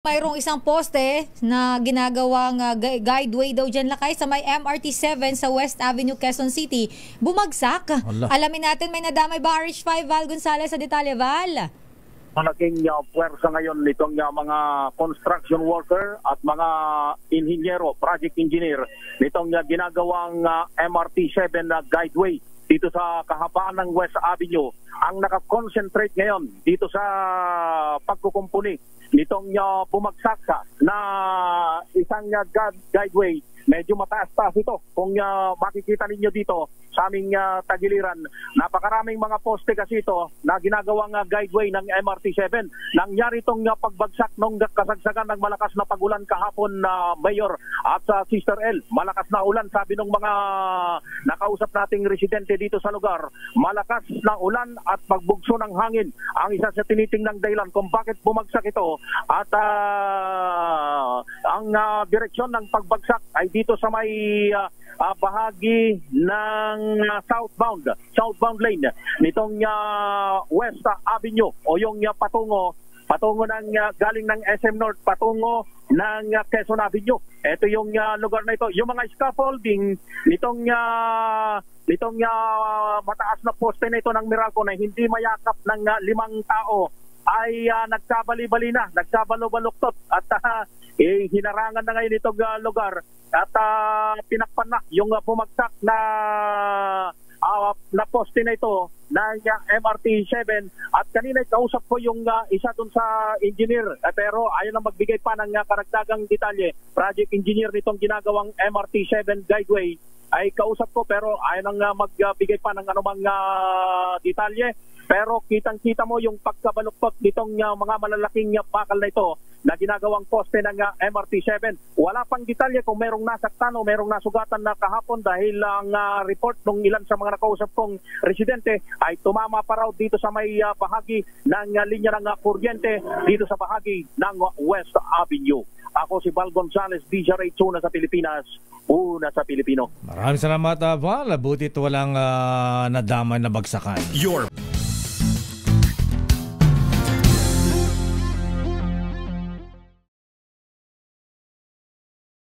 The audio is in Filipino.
Mayroong isang poste na ginagawang guideway daw dyan lakay sa may MRT7 sa West Avenue, Quezon City. Bumagsak. Allah. Alamin natin may nadamay ba RH5 Val Gonzalez sa detalye, Val? Malaking puwersa ngayon nitong mga construction worker at mga inhinyero, project engineer nitong ginagawang MRT7 na guideway dito sa kahabaan ng West Avenue ang nakakonsentrate ngayon dito sa pagkukumpuni nitong bumagsak na isang guideway. Medyo mataas-taas ito. Kung makikita ninyo dito sa aming tagiliran, napakaraming mga poste kasi ito na ginagawang guideway ng MRT7. Nangyari itong pagbagsak nung kasagsagan ng malakas na pagulan kahapon na Mayor at Sister L. Malakas na ulan, sabi ng mga nakausap nating residente dito sa lugar. Malakas na ulan at pagbugso ng hangin ang isa sa tinitingnang dahilan kung bakit bumagsak ito. At ang direksyon ng pagbagsak ay dito sa may bahagi ng southbound lane nitong West Avenue o yung patungo ng galing ng SM North patungo ng Quezon Avenue. Ito yung lugar na ito. Yung mga scaffolding nitong mataas na poste na ito ng Meralco na hindi mayakap ng 5 tao ay nagsabali-bali na, nagsabalo-baluktot at hinarangan na ngayon itong lugar at pinakpan na yung bumagsak na poste na ito ng MRT7 at kanina kausap ko yung isa dun sa engineer pero ayaw na magbigay pa ng karagdagang detalye. Project engineer nitong ginagawang MRT7 guideway ay kausap ko pero ayaw nang magbigay pa ng anumang detalye. Pero kitang-kita mo yung pagkabaluktot nitong mga malalaking bakal na ito na ginagawang poste ng MRT7. Wala pang detalye kung merong nasaktan o merong nasugatan na kahapon dahil ang report ng ilan sa mga nakausap kong residente ay tumama pa raw dito sa may bahagi ng linya ng kuryente dito sa bahagi ng West Avenue. Ako si Val Gonzalez, DJ Una sa Pilipinas, una sa Pilipino. Maraming salamat, Val. Butit walang nadamay na bagsakan.